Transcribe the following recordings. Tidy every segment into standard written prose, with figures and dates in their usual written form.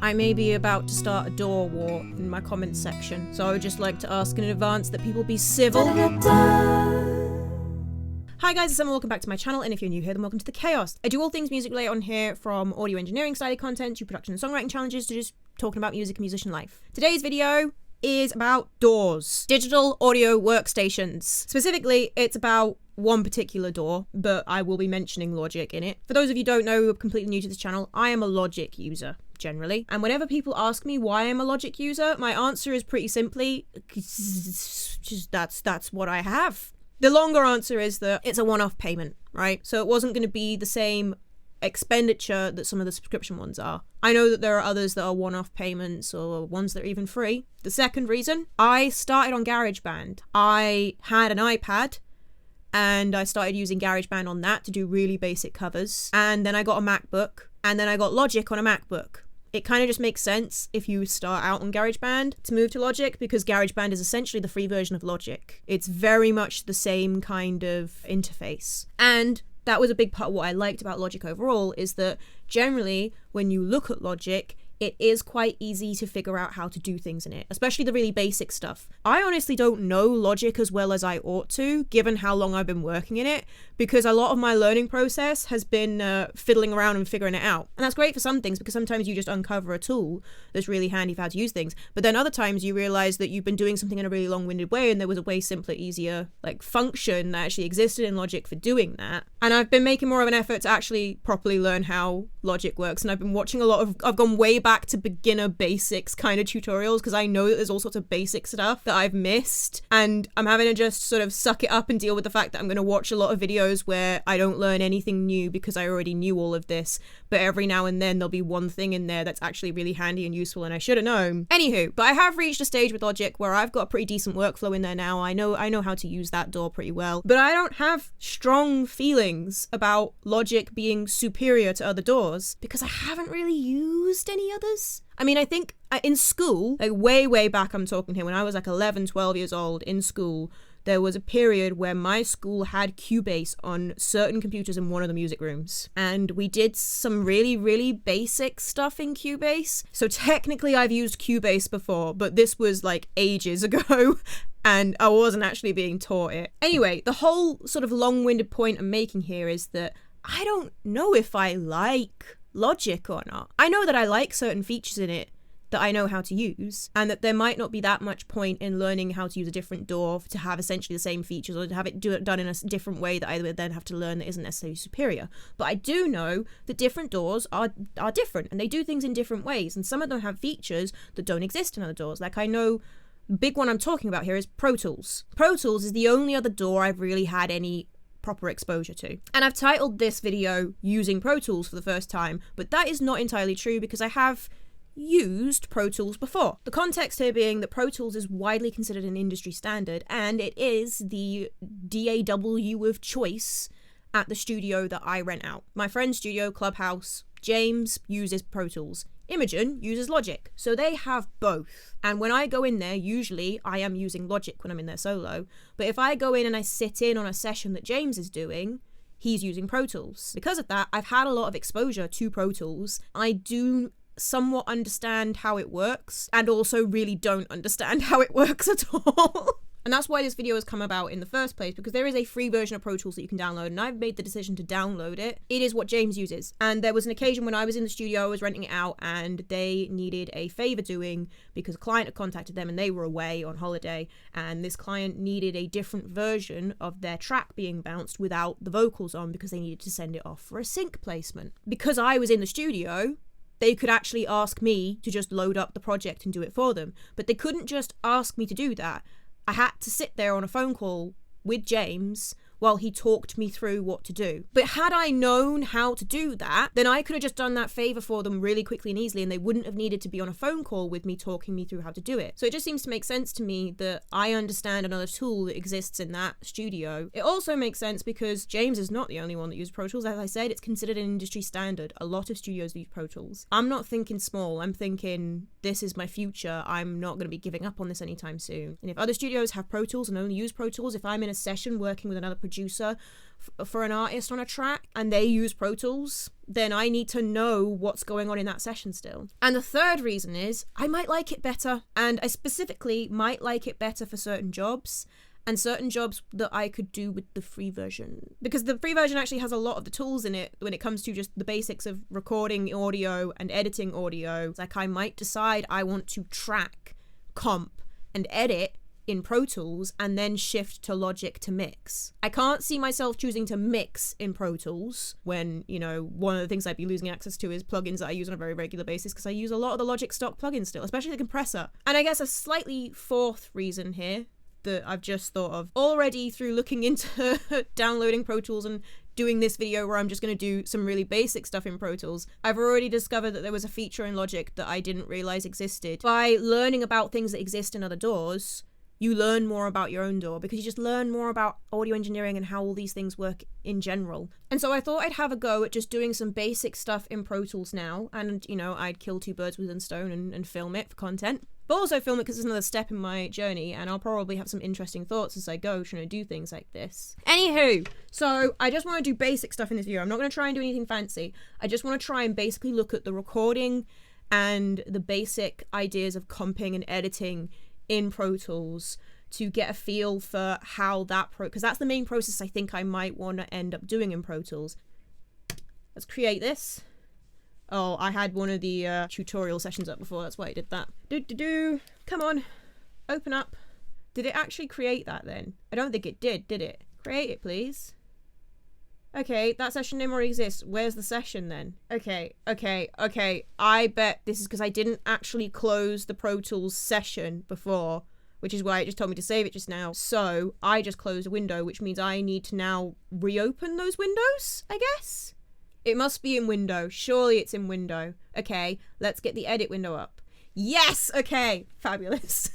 I may be about to start a door war in my comments section, so I would just like to ask in advance that people be civil. Hi guys, it's Emma, welcome back to my channel, and if you're new here, then welcome to the chaos. I do all things music related on here, from audio engineering style content to production and songwriting challenges to just talking about music and musician life. Today's video is about DAWs, digital audio workstations. Specifically, it's about one particular DAW, but I will be mentioning Logic in it. For those of you who don't know, who are completely new to this channel, I am a Logic user, generally. And whenever people ask me why I'm a Logic user, my answer is pretty simply, just that's what I have. The longer answer is that it's a one-off payment, right? So it wasn't going to be the same expenditure that some of the subscription ones are. I know that there are others that are one-off payments or ones that are even free. The second reason, I started on GarageBand. I had an iPad and I started using GarageBand on that to do really basic covers. And then I got a MacBook, and then I got Logic on a MacBook. It kind of just makes sense if you start out on GarageBand to move to Logic, because GarageBand is essentially the free version of Logic. It's very much the same kind of interface. And that was a big part of what I liked about Logic overall, is that generally when you look at Logic, it is quite easy to figure out how to do things in it, especially the really basic stuff. I honestly don't know Logic as well as I ought to, given how long I've been working in it, because a lot of my learning process has been fiddling around and figuring it out. And that's great for some things, because sometimes you just uncover a tool that's really handy for how to use things. But then other times you realize that you've been doing something in a really long-winded way, and there was a way simpler, easier, function that actually existed in Logic for doing that. And I've been making more of an effort to actually properly learn how Logic works, and I've been watching I've gone way back to beginner basics kind of tutorials, because I know that there's all sorts of basic stuff that I've missed, and I'm having to just sort of suck it up and deal with the fact that I'm going to watch a lot of videos where I don't learn anything new because I already knew all of this, but every now and then there'll be one thing in there that's actually really handy and useful and I should have known. Anywho, but I have reached a stage with Logic where I've got a pretty decent workflow in there now. I know how to use that DAW pretty well, but I don't have strong feelings about Logic being superior to other DAWs because I haven't really used any others. I mean, I think in school, way back, I'm talking here, when I was 11, 12 years old in school, there was a period where my school had Cubase on certain computers in one of the music rooms. And we did some really basic stuff in Cubase. So technically I've used Cubase before, but this was ages ago. And I wasn't actually being taught it. Anyway, the whole sort of long-winded point I'm making here is that I don't know if I like Logic or not. I know that I like certain features in it that I know how to use, and that there might not be that much point in learning how to use a different DAW to have essentially the same features, or to have it done in a different way that I would then have to learn that isn't necessarily superior. But I do know that different DAWs are different, and they do things in different ways, and some of them have features that don't exist in other DAWs. I know the big one I'm talking about here is Pro Tools. Pro Tools is the only other DAW I've really had any proper exposure to. And I've titled this video using Pro Tools for the first time, but that is not entirely true because I have used Pro Tools before. The context here being that Pro Tools is widely considered an industry standard, and it is the DAW of choice at the studio that I rent out. My friend's studio, Clubhouse, James, uses Pro Tools. Imogen uses Logic, so they have both. And when I go in there, usually I am using Logic when I'm in there solo, but if I go in and I sit in on a session that James is doing, he's using Pro Tools. Because of that, I've had a lot of exposure to Pro Tools. I do somewhat understand how it works, and also really don't understand how it works at all. And that's why this video has come about in the first place, because there is a free version of Pro Tools that you can download, and I've made the decision to download it. It is what James uses. And there was an occasion when I was in the studio, I was renting it out, and they needed a favor doing because a client had contacted them and they were away on holiday, and this client needed a different version of their track being bounced without the vocals on because they needed to send it off for a sync placement. Because I was in the studio, they could actually ask me to just load up the project and do it for them. But they couldn't just ask me to do that. I had to sit there on a phone call with James while he talked me through what to do. But had I known how to do that, then I could have just done that favor for them really quickly and easily, and they wouldn't have needed to be on a phone call with me talking me through how to do it. So it just seems to make sense to me that I understand another tool that exists in that studio. It also makes sense because James is not the only one that uses Pro Tools. As I said, it's considered an industry standard. A lot of studios use Pro Tools. I'm not thinking small. I'm thinking this is my future. I'm not going to be giving up on this anytime soon. And if other studios have Pro Tools and only use Pro Tools, if I'm in a session working with another producer producer for an artist on a track and they use Pro Tools, then I need to know what's going on in that session still. And the third reason is I might like it better, and I specifically might like it better for certain jobs and certain jobs that I could do with the free version, because the free version actually has a lot of the tools in it when it comes to just the basics of recording audio and editing audio. It's like I might decide I want to track, comp, and edit in Pro Tools and then shift to Logic to mix. I can't see myself choosing to mix in Pro Tools when, you know, one of the things I'd be losing access to is plugins that I use on a very regular basis, because I use a lot of the Logic stock plugins still, especially the compressor. And I guess a slightly fourth reason here that I've just thought of already through looking into downloading Pro Tools and doing this video where I'm just going to do some really basic stuff in Pro Tools, I've already discovered that there was a feature in Logic that I didn't realize existed. By learning about things that exist in other DAWs, you learn more about your own DAW, because you just learn more about audio engineering and how all these things work in general. And so I thought I'd have a go at just doing some basic stuff in Pro Tools now, and, you know, I'd kill two birds with one stone and film it for content. But also film it because it's another step in my journey, and I'll probably have some interesting thoughts as I go trying to do things like this. Anywho, so I just want to do basic stuff in this video. I'm not going to try and do anything fancy. I just want to try and basically look at the recording and the basic ideas of comping and editing in Pro Tools to get a feel for how that because that's the main process I think I might want to end up doing in Pro Tools. Let's create this. Oh, I had one of the tutorial sessions up before, that's why I did that. Come on, open up. Did it actually create that then? I don't think it did it? Create it, please. Okay, that session name already exists. Where's the session then? Okay. I bet this is because I didn't actually close the Pro Tools session before, which is why it just told me to save it just now. So I just closed a window, which means I need to now reopen those windows, I guess? It must be in window. Surely it's in window. Okay, let's get the edit window up. Yes! Okay, fabulous.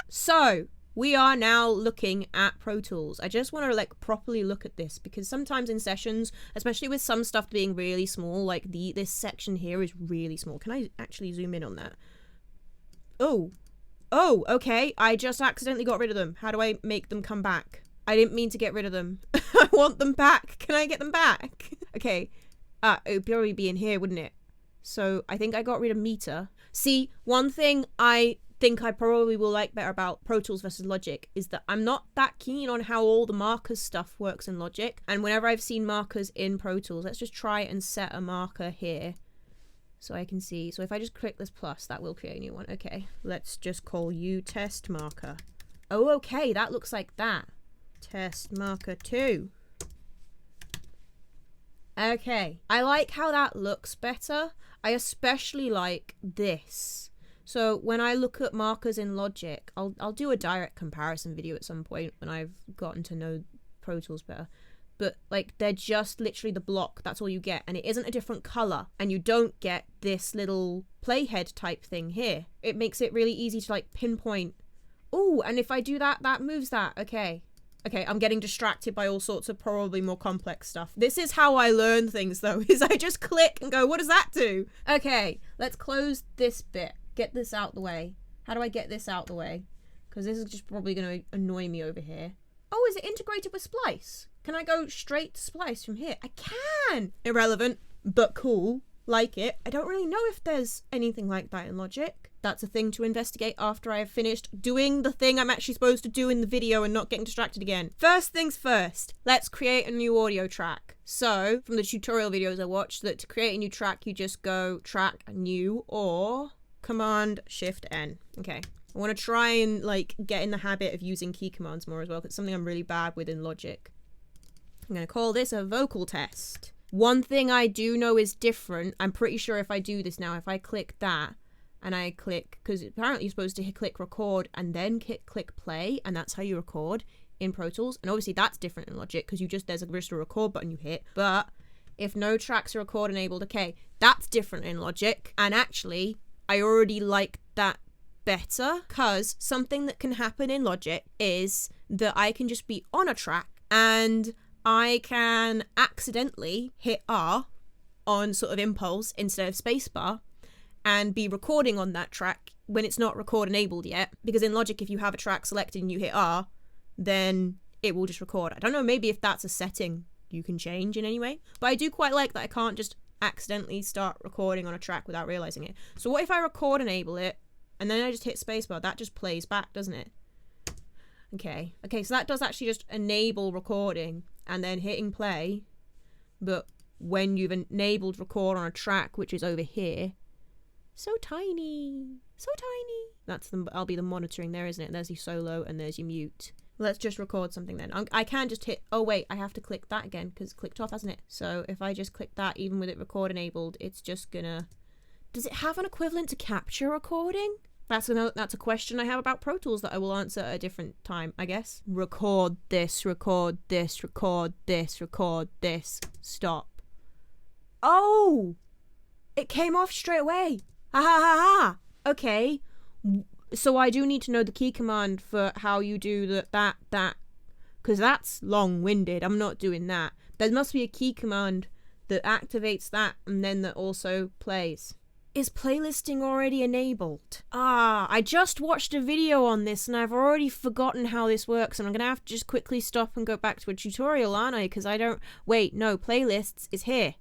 So, we are now looking at Pro Tools. I just want to like properly look at this, because sometimes in sessions, especially with some stuff being really small, like this section here is really small. Can I actually zoom in on that? Oh, okay. I just accidentally got rid of them. How do I make them come back? I didn't mean to get rid of them. I want them back. Can I get them back? Okay. It would probably be in here, wouldn't it? So I think I got rid of meter. See, one thing I think I probably will like better about Pro Tools versus Logic is that I'm not that keen on how all the markers stuff works in Logic. And whenever I've seen markers in Pro Tools, let's just try and set a marker here so I can see. So if I just click this plus, that will create a new one. Okay, let's just call you test marker. Oh, okay, that looks like that. Test marker 2. Okay, I like how that looks better. I especially like this. So when I look at markers in Logic, I'll do a direct comparison video at some point when I've gotten to know Pro Tools better. But like they're just literally the block, that's all you get, and it isn't a different color, and you don't get this little playhead type thing here. It makes it really easy to like pinpoint. Oh, and if I do that, that moves that. Okay, I'm getting distracted by all sorts of probably more complex stuff. This is how I learn things though, is I just click and go, what does that do? Okay, let's close this bit. Get this out the way. How do I get this out the way? Because this is just probably going to annoy me over here. Oh, is it integrated with Splice? Can I go straight to Splice from here? I can! Irrelevant, but cool. Like it. I don't really know if there's anything like that in Logic. That's a thing to investigate after I have finished doing the thing I'm actually supposed to do in the video and not getting distracted again. First things first, let's create a new audio track. So, from the tutorial videos I watched, that to create a new track, you just go track new or Command Shift N. Okay. I want to try and like get in the habit of using key commands more as well, because it's something I'm really bad with in Logic. I'm going to call this a vocal test. One thing I do know is different. I'm pretty sure if I do this now, if I click that and I click, because apparently you're supposed to click record and then click play, and that's how you record in Pro Tools. And obviously that's different in Logic, because there's just a record button you hit. But if no tracks are record enabled, okay, that's different in Logic. And actually, I already like that better, because something that can happen in Logic is that I can just be on a track and I can accidentally hit R on sort of impulse instead of spacebar and be recording on that track when it's not record enabled yet. Because in Logic, if you have a track selected and you hit R, then it will just record. I don't know, maybe if that's a setting you can change in any way, but I do quite like that I can't just accidentally start recording on a track without realizing it. So what if I record enable it and then I just hit spacebar? That just plays back, doesn't it? Okay, so that does actually just enable recording and then hitting play, but when you've enabled record on a track, which is over here, so tiny, that's I'll be the monitoring there, isn't it? There's your solo and there's your mute. Let's just record something then. I can just hit, oh wait, I have to click that again because it's clicked off, hasn't it? So if I just click that, even with it record enabled, it's just gonna, does it have an equivalent to capture recording? That's a question I have about Pro Tools that I will answer at a different time, I guess. Record this, record this, record this, record this, stop. Oh, it came off straight away. Ha ha ha ha. Okay. So I do need to know the key command for how you do that, because that's long-winded. I'm not doing that. There must be a key command that activates that and then that also plays. Is playlisting already enabled? I just watched a video on this and I've already forgotten how this works, and I'm gonna have to just quickly stop and go back to a tutorial, aren't I? Because I don't... Wait, no, playlists is here.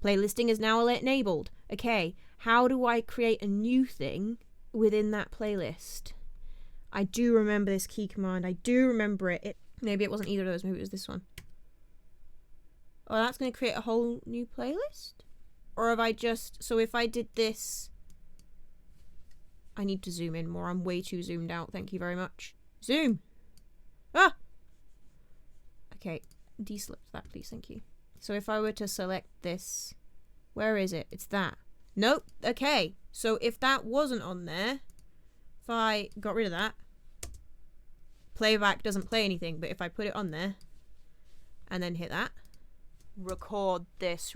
Playlisting is now enabled. Okay, how do I create a new thing within that playlist? I do remember this key command. I do remember it. Maybe it wasn't either of those. Maybe it was this one. Oh, that's going to create a whole new playlist? Or have I just... So if I did this... I need to zoom in more. I'm way too zoomed out. Thank you very much. Zoom! Ah! Okay. Deselect that, please. Thank you. So if I were to select this... Where is it? It's that. Nope. Okay. So if that wasn't on there, if I got rid of that, playback doesn't play anything, but if I put it on there and then hit that, record this,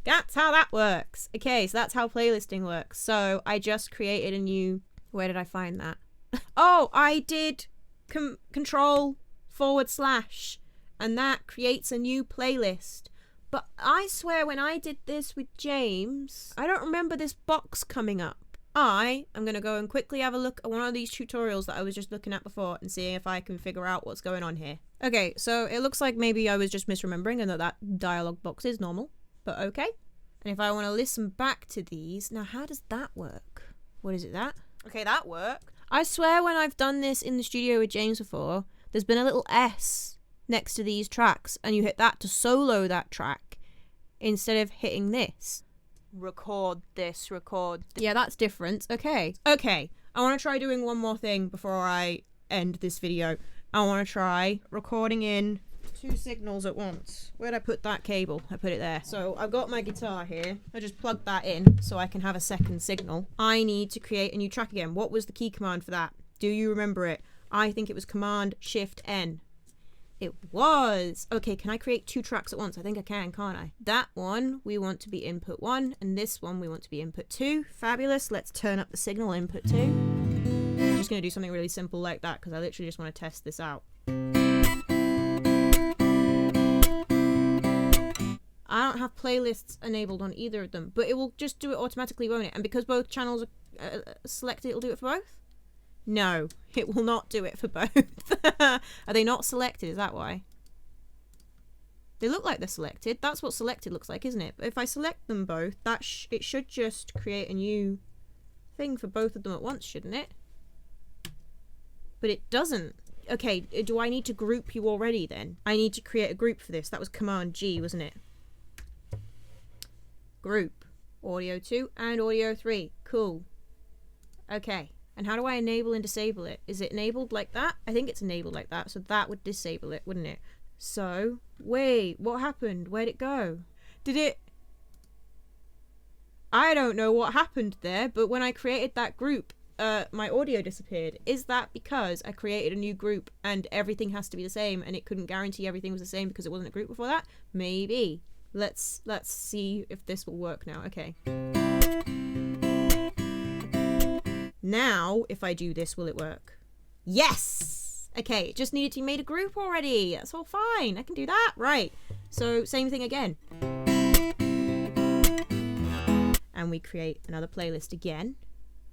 that's how that works. Okay, so that's how playlisting works. So I just created a new, where did I find that? Oh, I did control / and that creates a new playlist. But I swear when I did this with James, I don't remember this box coming up. I am going to go and quickly have a look at one of these tutorials that I was just looking at before and see if I can figure out what's going on here. Okay, so it looks like maybe I was just misremembering and that dialog box is normal, but okay. And if I want to listen back to these, now how does that work? What is it, that? Okay, that worked. I swear when I've done this in the studio with James before, there's been a little S next to these tracks and you hit that to solo that track instead of hitting this. Record this, yeah, that's different. Okay, I want to try doing one more thing before I end this video. I want to try recording in 2 signals at once. Where'd I put that cable? I put it there. So I've got my guitar here. I just plugged that in so I can have a second signal. I need to create a new track again. What was the key command for that? Do you remember it? I think it was Command-Shift-N. It was. Okay, can I create 2 tracks at once? I think I can, can't I? That one we want to be input 1 and this one we want to be input 2. Fabulous. Let's turn up the signal input 2. I'm just going to do something really simple like that because I literally just want to test this out. I don't have playlists enabled on either of them, but it will just do it automatically, won't it? And because both channels are selected, it'll do it for both? No, it will not do it for both. Are they not selected? Is that why? They look like they're selected. That's what selected looks like, isn't it? But if I select them both, that it should just create a new thing for both of them at once, shouldn't it? But it doesn't. Okay, do I need to group you already then? I need to create a group for this. That was Command G, wasn't it? Group. Audio 2 and Audio 3. Cool. Okay. And how do I enable and disable it? Is it enabled like that? I think it's enabled like that, so that would disable it, wouldn't it? So, wait, what happened? Where'd it go? Did it... I don't know what happened there, but when I created that group, my audio disappeared. Is that because I created a new group and everything has to be the same and it couldn't guarantee everything was the same because it wasn't a group before that? Maybe. Let's see if this will work now. Okay. Now, if I do this, will it work? Yes! Okay, it just needed to be made a group already. That's all fine. I can do that. Right. So, same thing again. And we create another playlist again.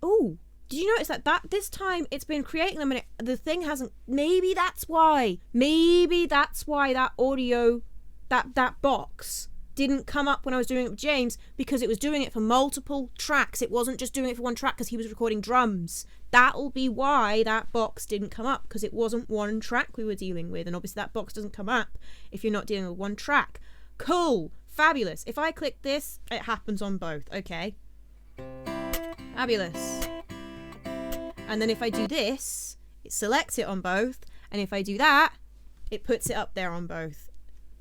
Oh, Did you notice that this time it's been creating them and the thing hasn't, maybe that's why that audio, that box didn't come up when I was doing it with James, because it was doing it for multiple tracks. It wasn't just doing it for one track because he was recording drums. That'll be why that box didn't come up, because it wasn't one track we were dealing with, and obviously that box doesn't come up if you're not dealing with one track. Cool, fabulous. If I click this, it happens on both. Okay, fabulous. And then if I do this, it selects it on both, and if I do that, it puts it up there on both.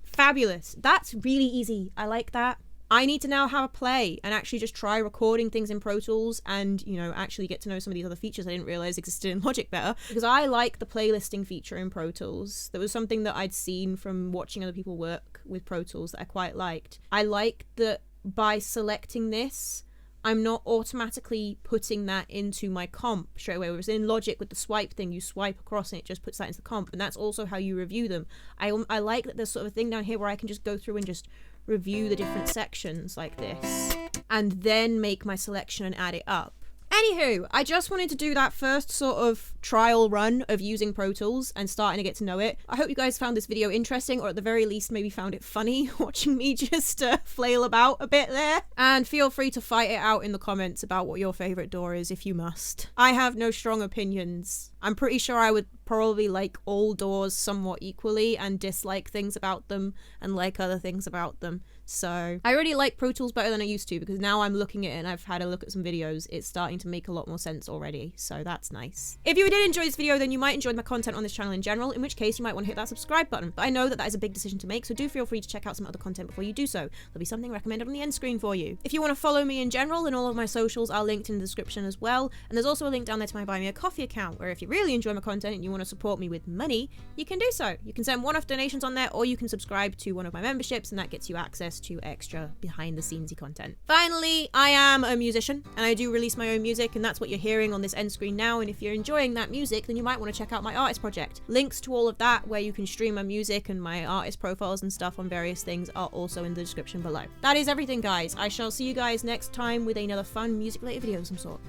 Fabulous. That's really easy. I like that. I need to now have a play and actually just try recording things in Pro Tools and, you know, actually get to know some of these other features I didn't realize existed in Logic better, because I like the playlisting feature in Pro Tools. That was something that I'd seen from watching other people work with Pro Tools that I quite liked. I like that by selecting this, I'm not automatically putting that into my comp straight away. Whereas in Logic with the swipe thing, you swipe across and it just puts that into the comp, and that's also how you review them. I like that there's sort of a thing down here where I can just go through and just review the different sections like this, and then make my selection and add it up. Anywho, I just wanted to do that first sort of trial run of using Pro Tools and starting to get to know it. I hope you guys found this video interesting, or at the very least maybe found it funny watching me just flail about a bit there. And feel free to fight it out in the comments about what your favourite DAW is if you must. I have no strong opinions. I'm pretty sure I would probably like all DAWs somewhat equally and dislike things about them and like other things about them. So I already like Pro Tools better than I used to, because now I'm looking at it and I've had a look at some videos. It's starting to make a lot more sense already, so that's nice. If you did enjoy this video, then you might enjoy my content on this channel in general, in which case you might want to hit that subscribe button. But I know that that is a big decision to make, so do feel free to check out some other content before you do so. There'll be something recommended on the end screen for you. If you want to follow me in general, then all of my socials are linked in the description as well, and there's also a link down there to my Buy Me a Coffee account, where if you really enjoy my content and you want to support me with money, you can do so. You can send one-off donations on there, or you can subscribe to one of my memberships, and that gets you access to extra behind the scenesy content. Finally, I am a musician and I do release my own music, and that's what you're hearing on this end screen now. And if you're enjoying that music, then you might want to check out my artist project. Links to all of that, where you can stream my music and my artist profiles and stuff on various things, are also in the description below. That is everything, guys. I shall see you guys next time with another fun music related video of some sort.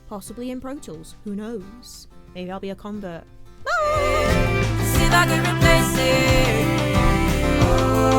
Possibly in Pro Tools, who knows? Maybe I'll be a convert. Bye! See if I can replace it. Oh.